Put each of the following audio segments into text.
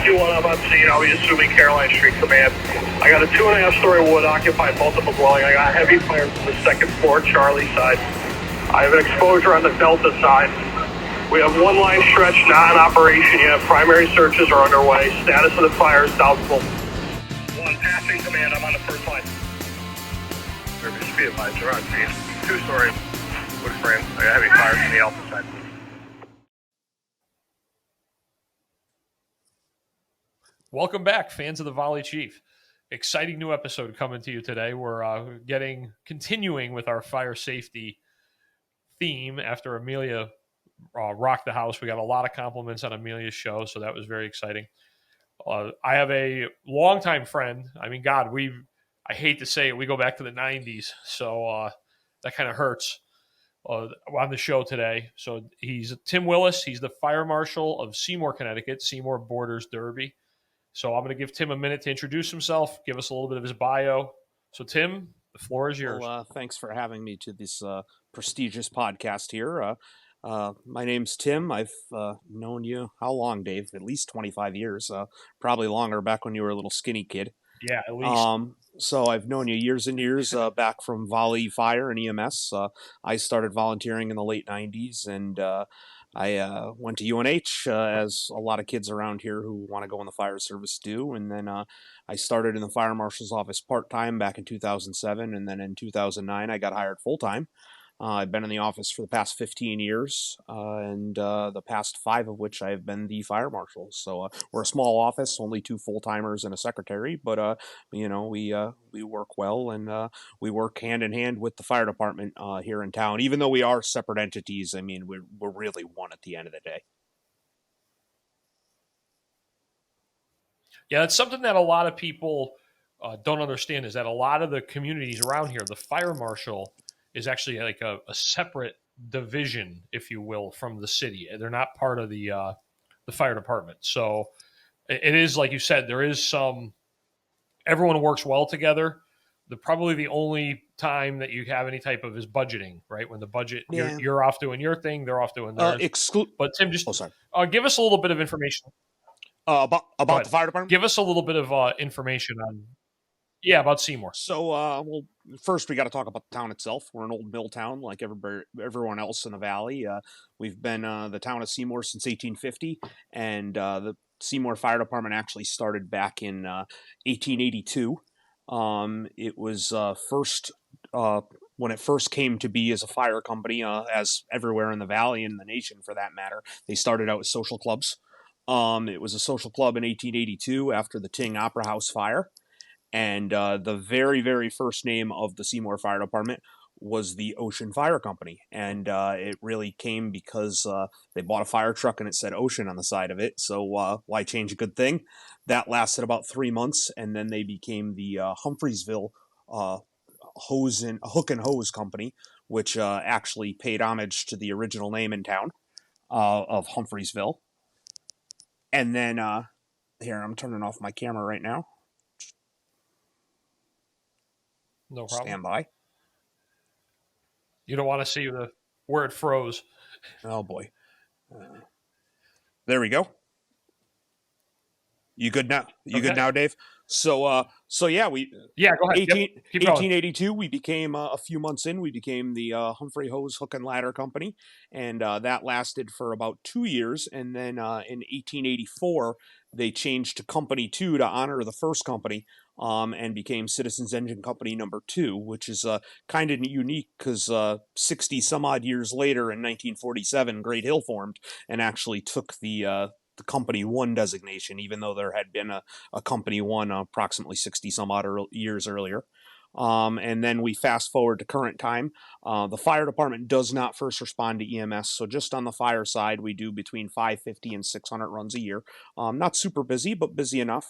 1051, I'm on scene. I'll be assuming Caroline Street Command. I got a 2.5-story wood-occupied multiple dwelling. I got heavy fire from the second floor, Charlie side. I have an exposure on the Delta side. We have one line stretch not in operation yet. Primary searches are underway. Status of the fire is doubtful. One passing command. I'm on the first line. Just be advised, we're on scene. 2-story wood frame. I got heavy fire from the Alpha side. Welcome back, fans of the Volley Chief. Exciting new episode coming to you today. We're continuing with our fire safety theme after Amelia rocked the house. We got a lot of compliments on Amelia's show, so that was very exciting. I have a longtime friend. I mean, God, I hate to say it, we go back to the 90s, so that kind of hurts on the show today. So he's Timm Willis. He's the Fire Marshal of Seymour, Connecticut. Seymour borders Derby. So I'm going to give Tim a minute to introduce himself, give us a little bit of his bio. So, Tim, the floor is yours. Well, thanks for having me to this prestigious podcast here. My name's Tim. I've known you, how long, Dave? At least 25 years. Probably longer, back when you were a little skinny kid. Yeah, at least. So I've known you years and years back from Volley Fire and EMS. I started volunteering in the late 90s, and I went to UNH, as a lot of kids around here who want to go in the fire service do. And then I started in the fire marshal's office part-time back in 2007. And then in 2009, I got hired full-time. I've been in the office for the past 15 years, and the past 5 of which I've been the fire marshal. So we're a small office, only 2 full-timers and a secretary, but we work well, and we work hand in hand with the fire department here in town. Even though we are separate entities, I mean, we're really one at the end of the day. Yeah, that's something that a lot of people don't understand, is that a lot of the communities around here, the fire marshal is actually like a separate division, if you will, from the city. They're not part of the fire department. So it is, like you said, there is everyone works well together. Probably the only time that you have any type of is budgeting, right? When the budget, Yeah. you're off doing your thing, they're off doing theirs. But Tim, just give us a little bit of information. About the fire department? Give us a little bit of information on... Yeah, about Seymour. So, well, first we got to talk about the town itself. We're an old mill town, like everyone else in the valley. We've been the town of Seymour since 1850, and the Seymour Fire Department actually started back in 1882. It was first when it first came to be as a fire company, as everywhere in the valley and the nation for that matter. They started out as social clubs. It was a social club in 1882 after the Ting Opera House fire. And the very, very first name of the Seymour Fire Department was the Ocean Fire Company. And it really came because they bought a fire truck and it said Ocean on the side of it. So why change a good thing? That lasted about 3 months, and then they became the Humphreysville Hook and Hose Company, which actually paid homage to the original name in town of Humphreysville. And then, here, I'm turning off my camera right now. No problem. Stand by. You don't want to see where it froze. Oh, boy. There we go. You good now? Good now, Dave? So yeah, go ahead. 1882, we became, a few months in, we became the Humphrey Hose Hook and Ladder Company, and that lasted for about 2 years, and then in 1884, they changed to Company 2 to honor the first company, and became Citizens Engine Company number 2, which is kind of unique because 60 some odd years later in 1947, Great Hill formed and actually took the Company 1 designation, even though there had been a Company 1 approximately 60 some odd years earlier. And then we fast forward to current time. The fire department does not first respond to EMS. So just on the fire side, we do between 550 and 600 runs a year. Not super busy, but busy enough.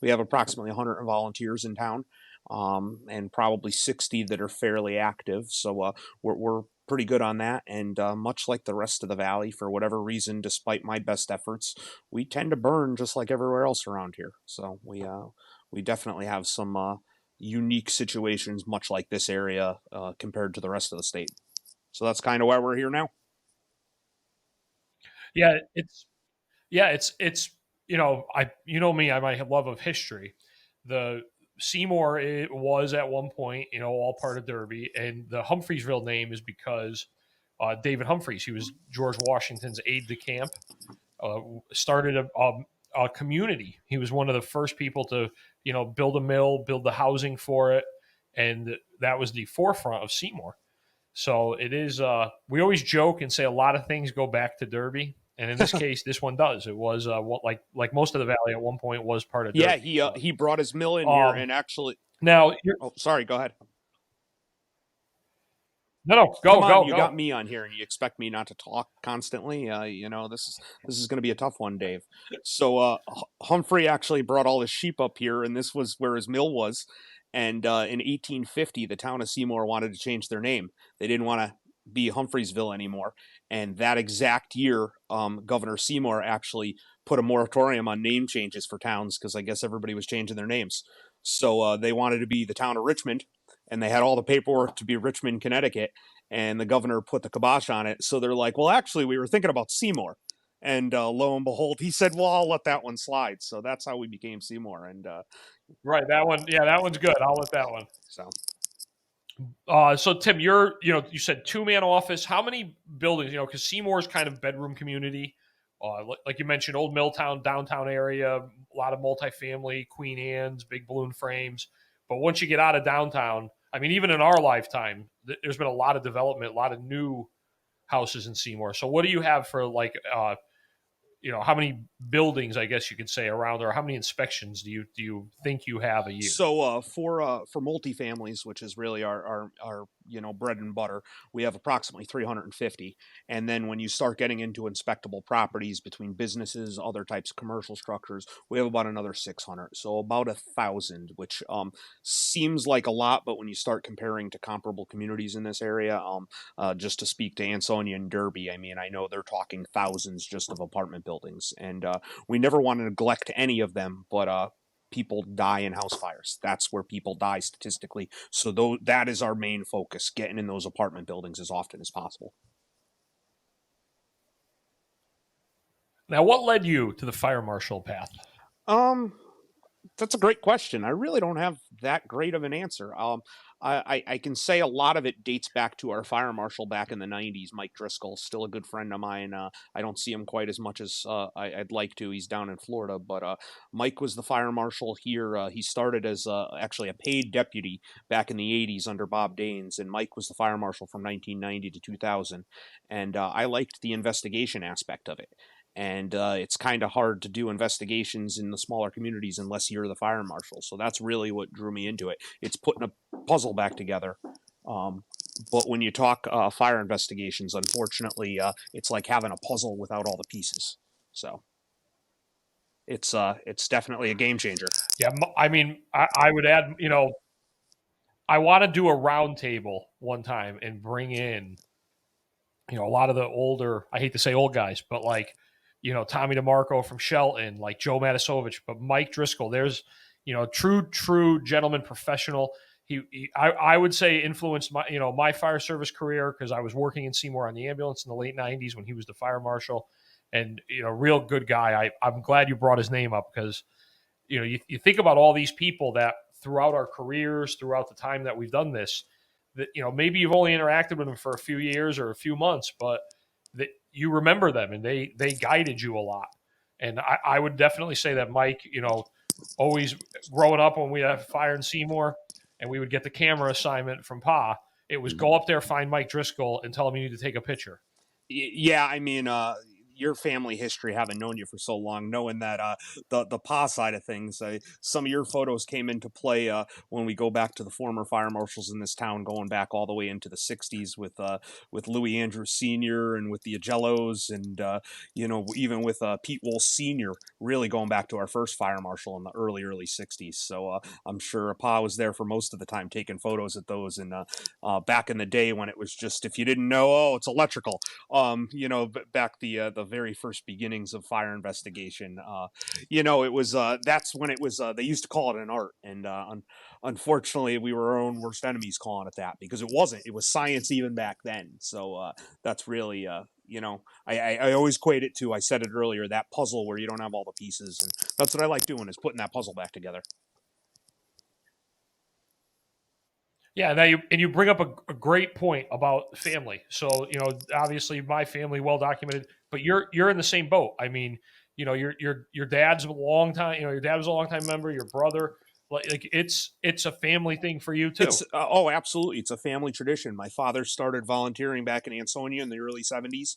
We have approximately 100 volunteers in town, and probably 60 that are fairly active. So we're pretty good on that. And much like the rest of the valley, for whatever reason, despite my best efforts, we tend to burn just like everywhere else around here. So we definitely have some unique situations, much like this area, compared to the rest of the state. So that's kind of why we're here now. Yeah, it's you know me, I my love of history. The Seymour, it was at one point, all part of Derby, and the Humphreysville name is because David Humphreys, he was George Washington's aide de camp, started a community. He was one of the first people to, build a mill, build the housing for it, and that was the forefront of Seymour. So it is. We always joke and say a lot of things go back to Derby, and in this case, this one does. It was like most of the valley at one point was part of Yeah, Derby. he brought his mill in here, and actually, Now, oh, sorry, go ahead. no, Come on, go, you go. got me on here, and you expect me not to talk constantly. This is going to be a tough one, Dave. So Humphrey actually brought all his sheep up here, and this was where his mill was. And in 1850, the town of Seymour wanted to change their name. They didn't want to be Humphreysville anymore. And that exact year, Governor Seymour actually put a moratorium on name changes for towns because I guess everybody was changing their names. So they wanted to be the town of Richmond, and they had all the paperwork to be Richmond, Connecticut, and the governor put the kibosh on it. So they're like, well, actually, we were thinking about Seymour. And lo and behold, he said, well, I'll let that one slide. So that's how we became Seymour. And Right, that one. Yeah, that one's good. I'll let that one. so. So Tim, you said 2-man office. How many buildings? Because Seymour's kind of bedroom community. Like you mentioned, Old Milltown, downtown area, a lot of multifamily, Queen Anne's, big balloon frames. But once you get out of downtown, I mean, even in our lifetime, there's been a lot of development, a lot of new houses in Seymour. So what do you have for how many buildings, I guess you could say, around there? How many inspections do you think you have a year? So for multifamilies, which is really our bread and butter, we have approximately 350. And then when you start getting into inspectable properties between businesses, other types of commercial structures, we have about another 600. So about 1,000, which seems like a lot, but when you start comparing to comparable communities in this area, just to speak to Ansonia and Derby, I mean, I know they're talking thousands just of apartment buildings, and we never want to neglect any of them, but people die in house fires. That's where people die statistically. So that is our main focus, getting in those apartment buildings as often as possible. Now, what led you to the fire marshal path? That's a great question. I really don't have that great of an answer. I can say a lot of it dates back to our fire marshal back in the 90s, Mike Driscoll, still a good friend of mine. I don't see him quite as much as I'd like to. He's down in Florida, but Mike was the fire marshal here. He started as actually a paid deputy back in the 80s under Bob Daines, and Mike was the fire marshal from 1990 to 2000. And I liked the investigation aspect of it. And it's kind of hard to do investigations in the smaller communities unless you're the fire marshal. So that's really what drew me into it. It's putting a puzzle back together. But when you talk fire investigations, unfortunately, it's like having a puzzle without all the pieces. So it's definitely a game changer. Yeah, I mean, I would add, I want to do a round table one time and bring in, a lot of the older, I hate to say old guys, but like, Tommy DeMarco from Shelton, like Joe Matasovich, but Mike Driscoll, there's, true gentleman professional. I would say influenced my fire service career because I was working in Seymour on the ambulance in the late 90s when he was the fire marshal, and, real good guy. I'm glad you brought his name up because, you think about all these people that throughout our careers, throughout the time that we've done this, that, maybe you've only interacted with them for a few years or a few months, but that you remember them and they guided you a lot. And I would definitely say that Mike, always growing up when we had fire in Seymour and we would get the camera assignment from Pa, it was go up there, find Mike Driscoll and tell him you need to take a picture. Yeah, I mean, your family history, having known you for so long, knowing that the Pa side of things, some of your photos came into play when we go back to the former fire marshals in this town, going back all the way into the '60s with Louis Andrews Sr. and with the Agellos, and even with Pete Wolf Sr. Really going back to our first fire marshal in the early '60s. So I'm sure Pa was there for most of the time taking photos at those, and back in the day when it was just if you didn't know, oh, it's electrical. Back the the very first beginnings of fire investigation. It was that's when it was. They used to call it an art, and unfortunately, we were our own worst enemies calling it that because it wasn't. It was science even back then. So that's really. I always equate it to, I said it earlier, that puzzle where you don't have all the pieces. And that's what I like doing, is putting that puzzle back together. Yeah, now you bring up a great point about family. So obviously my family well documented, but you're in the same boat. I mean, your dad's a long time. Your dad was a long time member. Your brother, like it's a family thing for you too. It's oh, absolutely, it's a family tradition. My father started volunteering back in Ansonia in the early '70s.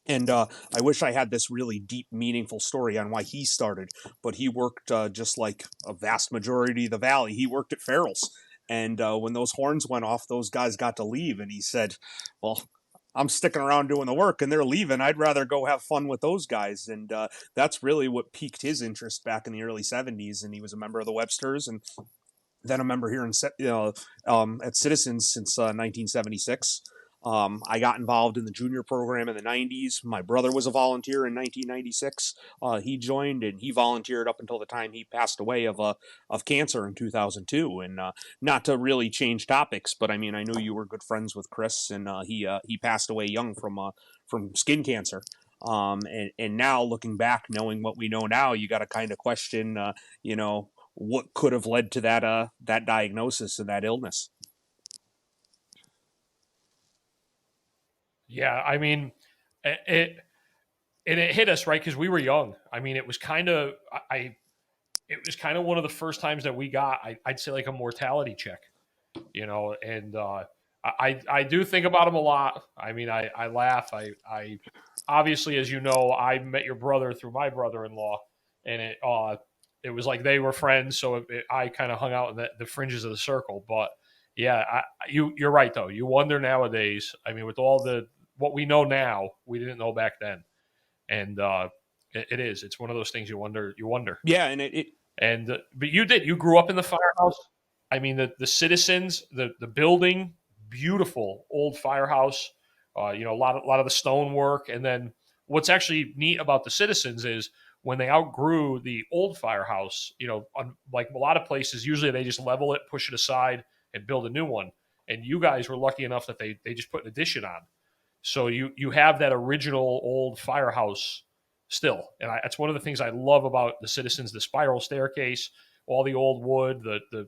And I wish I had this really deep, meaningful story on why he started, but he worked just like a vast majority of the valley. He worked at Farrell's. And when those horns went off, those guys got to leave. And he said, well, I'm sticking around doing the work and they're leaving. I'd rather go have fun with those guys. And that's really what piqued his interest back in the early '70s. And he was a member of the Websters, and then a member here at Citizens since 1976. I got involved in the junior program in the '90s. My brother was a volunteer in 1996. He joined and he volunteered up until the time he passed away of cancer in 2002. And not to really change topics, but I mean, I know you were good friends with Chris, and he passed away young from skin cancer. And now looking back, knowing what we know now, you got to kind of question, what could have led to that diagnosis and that illness. Yeah, I mean, it hit us right because we were young. I mean, it was kind of it was kind of one of the first times that we got, I'd say, like a mortality check, and I do think about him a lot. I mean, I laugh. I obviously, as you know, I met your brother through my brother-in-law, and it was like they were friends, so I kind of hung out in the fringes of the circle. But yeah, you're right though. You wonder nowadays. I mean, with all what we know now, we didn't know back then, and it is. It's one of those things you wonder. Yeah, and but you grew up in the firehouse. I mean, the Citizens, the building, beautiful old firehouse. A lot of the stonework, and then what's actually neat about the Citizens is when they outgrew the old firehouse. Like a lot of places, usually they just level it, push it aside, and build a new one. And you guys were lucky enough that they just put an addition on. So you have that original old firehouse still, and that's one of the things I love about the Citizens: the spiral staircase, all the old wood.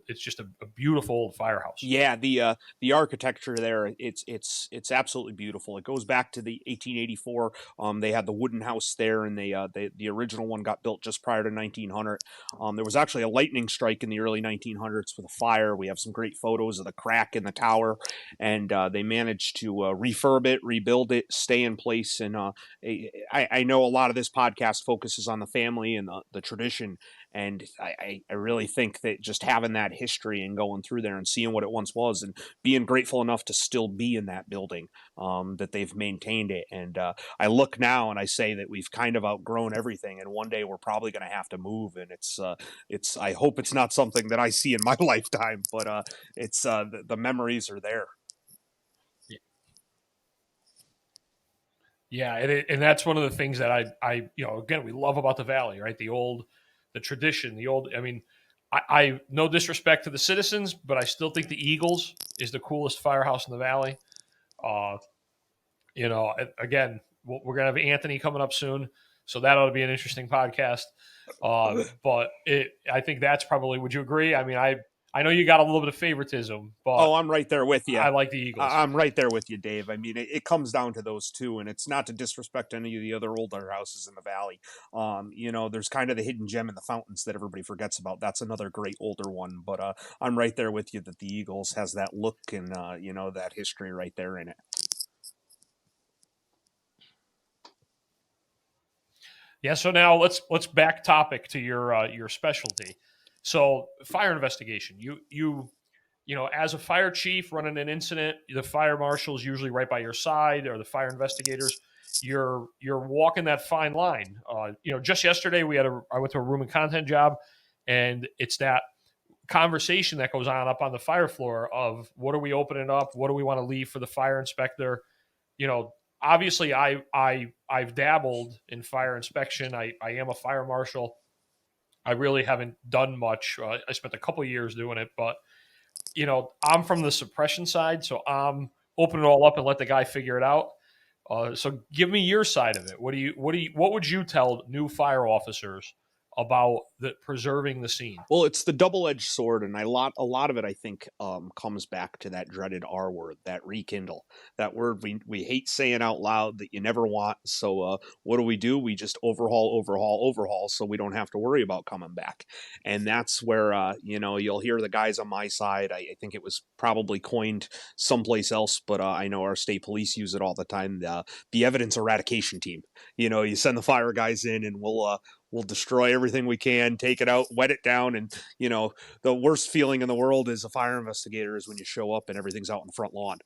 It's just a beautiful old firehouse. Yeah, the architecture there, it's absolutely beautiful. It goes back to the 1884. They had the wooden house there, and the original one got built just prior to 1900. There was actually a lightning strike in the early 1900s with a fire. We have some great photos of the crack in the tower, and they managed to refurb it, rebuild it, stay in place. And I know a lot of this podcast focuses on the family and the tradition. And I really think that just having that history and going through there and seeing what it once was and being grateful enough to still be in that building, that they've maintained it. And I look now and I say that we've kind of outgrown everything. And one day we're probably going to have to move. And I hope it's not something that I see in my lifetime, but the memories are there. Yeah, and that's one of the things that I again, we love about the Valley, right? The tradition, the old. I mean, I no disrespect to the Citizens, but I still think the Eagles is the coolest firehouse in the Valley. Again, we're gonna have Anthony coming up soon, so that ought to be an interesting podcast. But I think that's probably. Would you agree? I mean, I know you got a little bit of favoritism, but I'm right there with you. I like the Eagles. I'm right there with you, Dave. I mean, it comes down to those two, and it's not to disrespect any of the other older houses in the Valley. There's kind of the hidden gem in the Fountains that everybody forgets about. That's another great older one, but I'm right there with you that the Eagles has that look and that history right there in it. Yeah. So now let's back topic to your specialty. So fire investigation. As a fire chief running an incident, the fire marshal is usually right by your side, or the fire investigators. You're walking that fine line. Just yesterday I went to a room and content job, and it's that conversation that goes on up on the fire floor of what are we opening up, what do we want to leave for the fire inspector. obviously I've dabbled in fire inspection. I am a fire marshal. I really haven't done much. I spent a couple of years doing it, but I'm from the suppression side, so I'm open it all up and let the guy figure it out. So give me your side of it. What would you tell new fire officers about preserving the scene? Well, it's the double-edged sword, and a lot of it, I think, comes back to that dreaded R word, that rekindle, that word we hate saying out loud that you never want. So, what do? We just overhaul, so we don't have to worry about coming back. And that's where you'll hear the guys on my side. I think it was probably coined someplace else, but I know our state police use it all the time. The evidence eradication team. You send the fire guys in, and we'll destroy everything we can, take it out, wet it down. And, the worst feeling in the world as a fire investigator is when you show up and everything's out in the front lawn.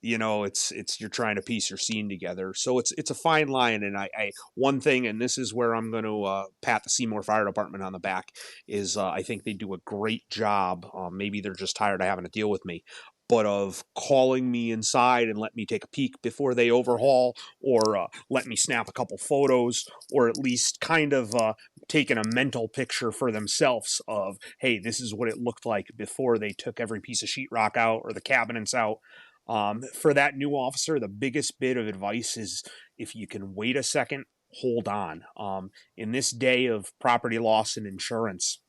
It's you're trying to piece your scene together. So it's a fine line. And I one thing, and this is where I'm going to pat the Seymour Fire Department on the back, is I think they do a great job. Maybe they're just tired of having to deal with me, but of calling me inside and let me take a peek before they overhaul, or let me snap a couple photos, or at least kind of taking a mental picture for themselves of, hey, this is what it looked like before they took every piece of sheetrock out or the cabinets out. For that new officer, the biggest bit of advice is, if you can wait a second, hold on. In this day of property loss and insurance,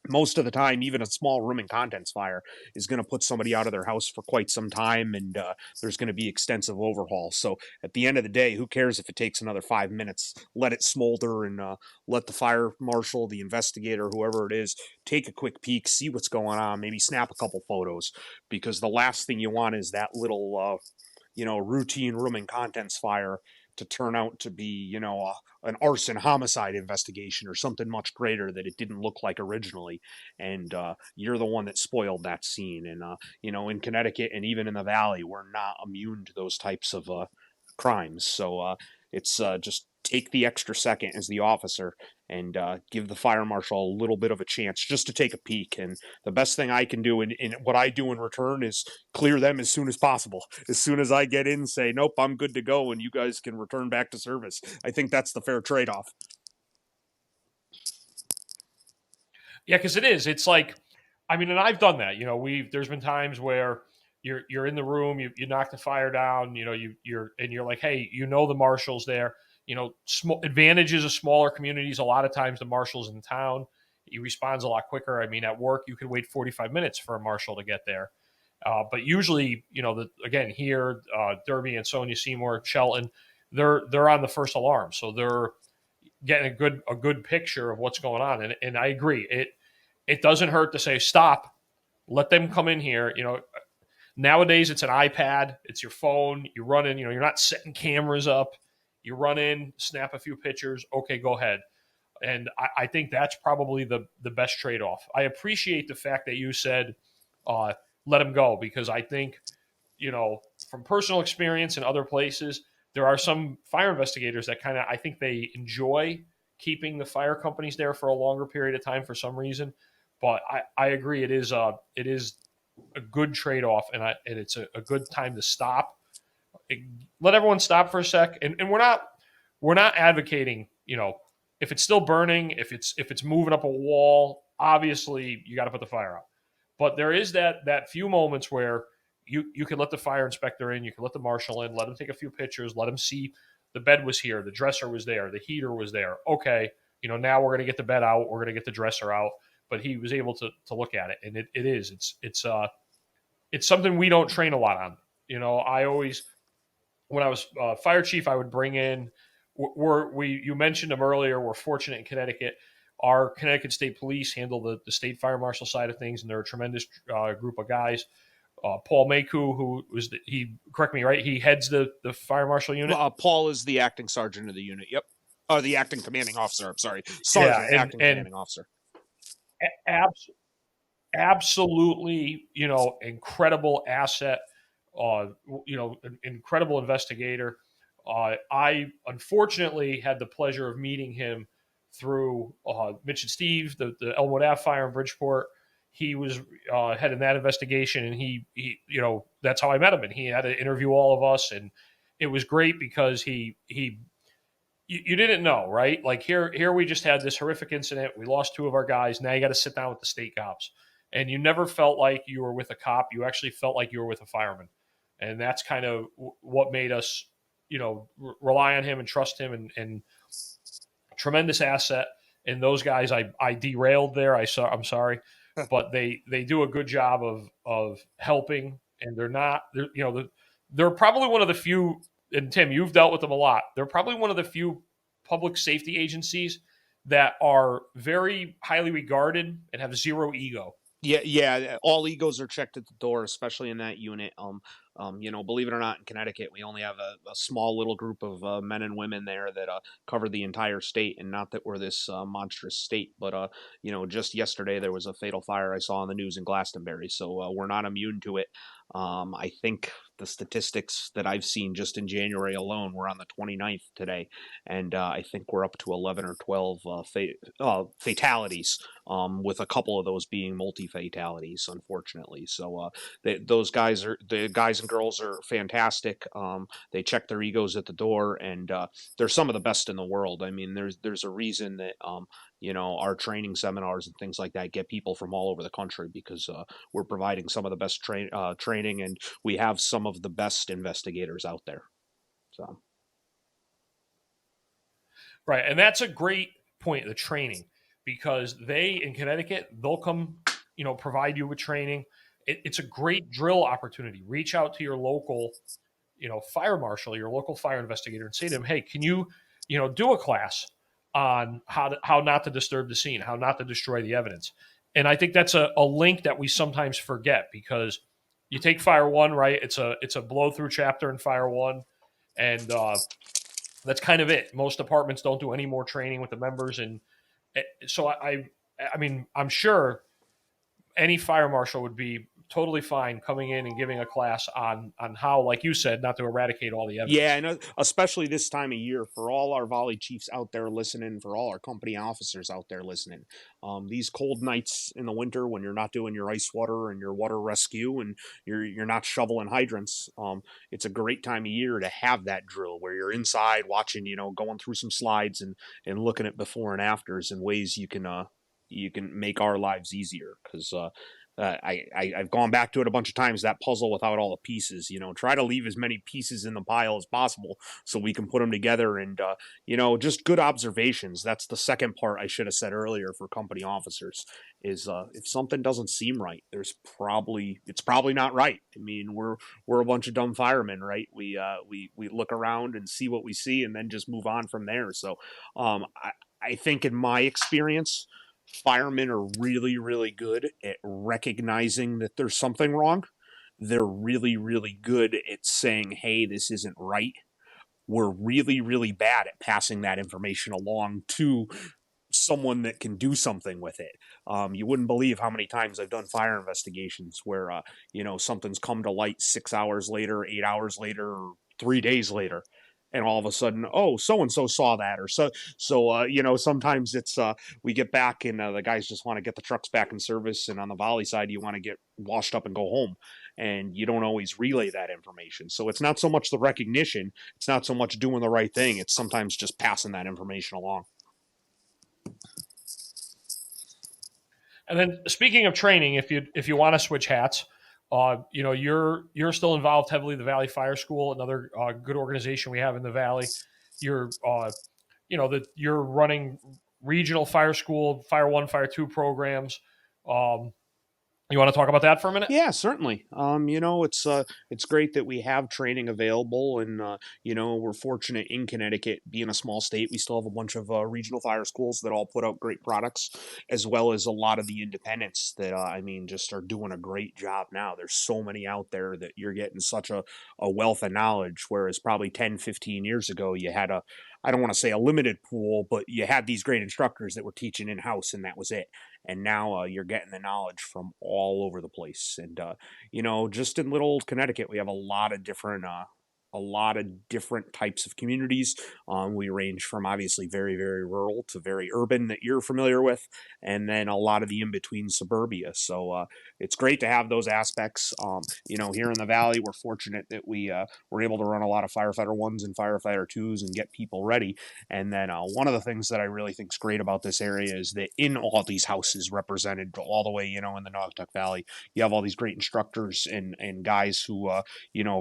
most of the time, even a small room and contents fire is going to put somebody out of their house for quite some time, and there's going to be extensive overhaul. So at the end of the day, who cares if it takes another 5 minutes? Let it smolder, and let the fire marshal, the investigator, whoever it is, take a quick peek, see what's going on, maybe snap a couple photos, because the last thing you want is that little routine room and contents fire to turn out to be, an arson homicide investigation or something much greater that it didn't look like originally. And you're the one that spoiled that scene. And, in Connecticut and even in the Valley, we're not immune to those types of crimes. So it's just take the extra second as the officer and give the fire marshal a little bit of a chance just to take a peek. And the best thing I can do in what I do in return is clear them as soon as possible. As soon as I get in, say, nope, I'm good to go, and you guys can return back to service. I think that's the fair trade-off. Yeah, because it is. It's like, and I've done that. There's been times where you're in the room, you knock the fire down, you're like, hey, the marshal's there. Advantages of smaller communities. A lot of times the marshal's in town. He responds a lot quicker. At work, you could wait 45 minutes for a marshal to get there. But usually, here, Derby, Ansonia, Seymour, Shelton, they're on the first alarm. So they're getting a good picture of what's going on. And I agree. It doesn't hurt to say, stop, let them come in here. Nowadays it's an iPad, it's your phone, you run in, you're not setting cameras up. You run in, snap a few pictures. Okay, go ahead. And I think that's probably the best trade-off. I appreciate the fact that you said, let him go, because I think, from personal experience in other places, there are some fire investigators that I think they enjoy keeping the fire companies there for a longer period of time for some reason. But I agree, it is a good trade-off, and it's a good time to stop. Let everyone stop for a sec, and we're not advocating, if it's still burning, if it's moving up a wall, obviously you got to put the fire out. But there is that few moments where you can let the fire inspector in, you can let the marshal in, let him take a few pictures, let him see the bed was here, the dresser was there, the heater was there. Okay, now we're going to get the bed out, we're going to get the dresser out. But he was able to look at it, and it's something we don't train a lot on. I always, when I was fire chief, I would bring in. You mentioned them earlier. We're fortunate in Connecticut. Our Connecticut State Police handle the state fire marshal side of things, and they're a tremendous group of guys. Paul Mayku, correct me, right? He heads the fire marshal unit. Paul is the acting sergeant of the unit. Yep. Oh, the acting commanding officer. I'm sorry, sergeant, yeah, acting commanding officer. Absolutely, incredible asset. Incredible investigator. I unfortunately had the pleasure of meeting him through Mitch and Steve, the Elmwood Ave fire in Bridgeport. He was heading that investigation, and he that's how I met him. And he had to interview all of us, and it was great because you didn't know, right? Like here we just had this horrific incident. We lost two of our guys. Now you got to sit down with the state cops, and you never felt like you were with a cop. You actually felt like you were with a fireman, and that's kind of what made us, rely on him and trust him, and tremendous asset. And those guys, I derailed there. I'm sorry, but they do a good job of helping, and they're probably one of the few. And Tim, you've dealt with them a lot. They're probably one of the few public safety agencies that are very highly regarded and have zero ego. Yeah. All egos are checked at the door, especially in that unit. Believe it or not, in Connecticut, we only have a small little group of men and women there that cover the entire state, and not that we're this monstrous state, but just yesterday there was a fatal fire I saw on the news in Glastonbury, so we're not immune to it. I think the statistics that I've seen just in January alone, we're on the 29th today, and I think we're up to 11 or 12 fatalities, with a couple of those being multi-fatalities, unfortunately. So the guys and girls are fantastic. They check their egos at the door, and they're some of the best in the world. I mean, there's a reason that our training seminars and things like that get people from all over the country, because we're providing some of the best training, and we have some of the best investigators out there. So. Right, and that's a great point, the training, because they in Connecticut, they'll come, provide you with training. It's a great drill opportunity. Reach out to your local, fire marshal, your local fire investigator, and say to them, "Hey, can you, do a class on how not to disturb the scene, how not to destroy the evidence?" And I think that's a link that we sometimes forget, because you take Fire One, right? It's a blow through chapter in Fire One, and that's kind of it. Most departments don't do any more training with the members, and so I mean, I'm sure any fire marshal would be totally fine coming in and giving a class on how, like you said, not to eradicate all the evidence. Yeah, and especially this time of year, for all our Volley Chiefs out there listening, for all our company officers out there listening, these cold nights in the winter when you're not doing your ice water and your water rescue, and you're not shoveling hydrants, it's a great time of year to have that drill where you're inside watching, going through some slides and looking at before and afters and ways you can make our lives easier, because I've gone back to it a bunch of times, that puzzle without all the pieces. Try to leave as many pieces in the pile as possible so we can put them together, and just good observations. That's the second part I should have said earlier for company officers, is if something doesn't seem right, it's probably not right. I mean, we're a bunch of dumb firemen, right? We look around and see what we see, and then just move on from there. So I think in my experience, firemen are really, really good at recognizing that there's something wrong. They're really, really good at saying, "Hey, this isn't right." We're really, really bad at passing that information along to someone that can do something with it. You wouldn't believe how many times I've done fire investigations where, something's come to light 6 hours later, 8 hours later, or 3 days later. And all of a sudden, oh, so and so saw that, or sometimes it's we get back, and the guys just want to get the trucks back in service, and on the Volley side, you want to get washed up and go home, and you don't always relay that information. So it's not so much the recognition, it's not so much doing the right thing, it's sometimes just passing that information along. And then, speaking of training, if you want to switch hats, you're still involved heavily in the Valley Fire School, another good organization we have in the Valley. You're you're running regional fire school, Fire One, Fire Two programs. You want to talk about that for a minute? Yeah, certainly. It's great that we have training available, and we're fortunate in Connecticut, being a small state, we still have a bunch of regional fire schools that all put out great products, as well as a lot of the independents that just are doing a great job now. There's so many out there that you're getting such a wealth of knowledge, whereas probably 10, 15 years ago you had I don't want to say a limited pool, but you had these great instructors that were teaching in-house, and that was it. And now you're getting the knowledge from all over the place. And just in little old Connecticut, we have a lot of different a lot of different types of communities. We range from obviously very, very rural to very urban that you're familiar with, and then a lot of the in-between suburbia. So it's great to have those aspects. Here in the Valley, we're fortunate that we're able to run a lot of firefighter ones and firefighter twos and get people ready. And then one of the things that I really think is great about this area is that in all these houses represented all the way, in the Naugatuck Valley, you have all these great instructors and guys who,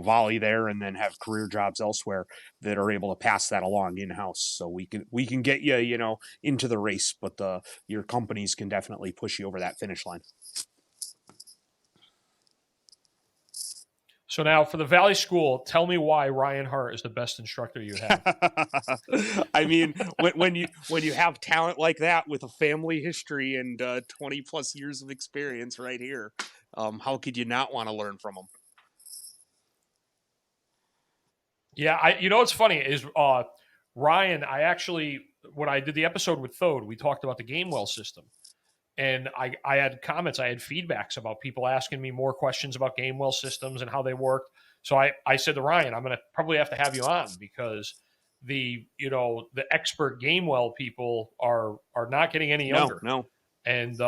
volley there and then have career jobs elsewhere that are able to pass that along in-house. So we can get you, into the race, but your companies can definitely push you over that finish line. So now for the Valley School, tell me why Ryan Hart is the best instructor you have. I mean, when you have talent like that with a family history and 20 plus years of experience right here, how could you not want to learn from them? Yeah, what's funny is Ryan, when I did the episode with Thode, we talked about the Gamewell system. And I had comments, I had feedbacks about people asking me more questions about Gamewell systems and how they worked. So I said to Ryan, I'm going to probably have to have you on because the expert Gamewell people are not getting any younger. No. And,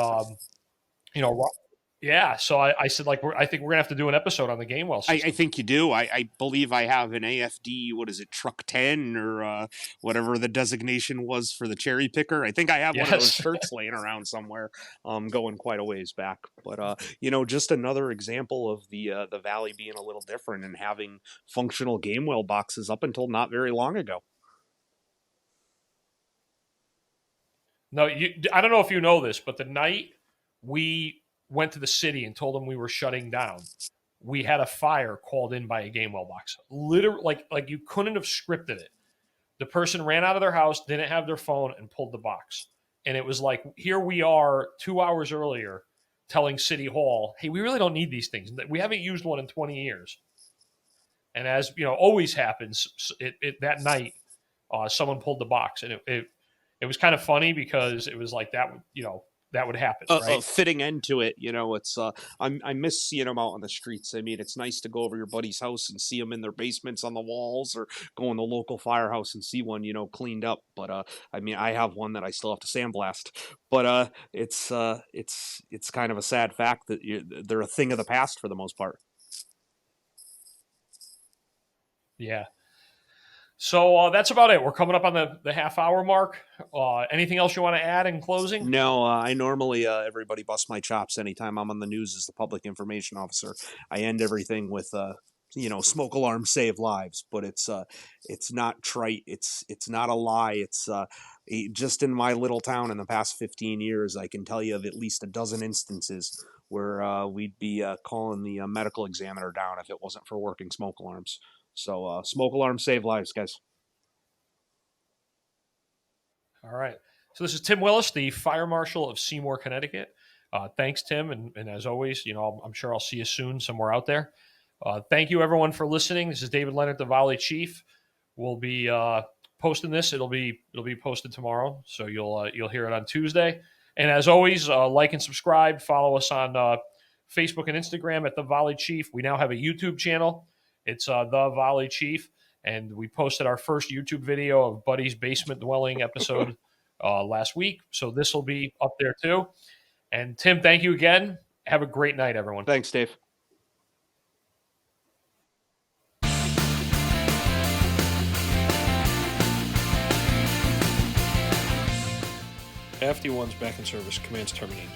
yeah, so I said, I think we're going to have to do an episode on the Gamewell system. I think you do. I believe I have an AFD, what is it, Truck 10 or whatever the designation was for the cherry picker. I think I have one of those shirts laying around somewhere going quite a ways back. But, just another example of the Valley being a little different and having functional Gamewell boxes up until not very long ago. No, I don't know if you know this, but the night we went to the city and told them we were shutting down, we had a fire called in by a Gamewell box. Literally, like you couldn't have scripted it. The person ran out of their house, didn't have their phone, and pulled the box. And it was like, here we are 2 hours earlier telling City Hall, hey, we really don't need these things. We haven't used one in 20 years. And as always happens, that night, someone pulled the box. And it was kind of funny because it was like that would happen. Right? Fitting end to it, it's I miss seeing them out on the streets. I mean, it's nice to go over your buddy's house and see them in their basements on the walls, or go in the local firehouse and see one, cleaned up. But I mean, I have one that I still have to sandblast. But it's kind of a sad fact that they're a thing of the past for the most part. Yeah. So that's about it. We're coming up on the half-hour mark. Anything else you want to add in closing? No, I normally, everybody busts my chops anytime I'm on the news as the public information officer. I end everything with, smoke alarms save lives, but it's not trite. It's not a lie. It's just in my little town in the past 15 years, I can tell you of at least a dozen instances where we'd be calling the medical examiner down if it wasn't for working smoke alarms. So smoke alarms save lives, guys. All right. So this is Timm Willis, the Fire Marshal of Seymour, Connecticut. Thanks, Tim. And as always, I'm sure I'll see you soon somewhere out there. Thank you, everyone, for listening. This is David Lenart, the Volley Chief. We'll be posting this. It'll be posted tomorrow, so you'll hear it on Tuesday. And as always, like and subscribe. Follow us on Facebook and Instagram at the Volley Chief. We now have a YouTube channel. It's the Volley Chief, and we posted our first YouTube video of Buddy's basement dwelling episode last week. So this will be up there too. And Tim, thank you again. Have a great night, everyone. Thanks, Dave. FD1's back in service. Commands terminated.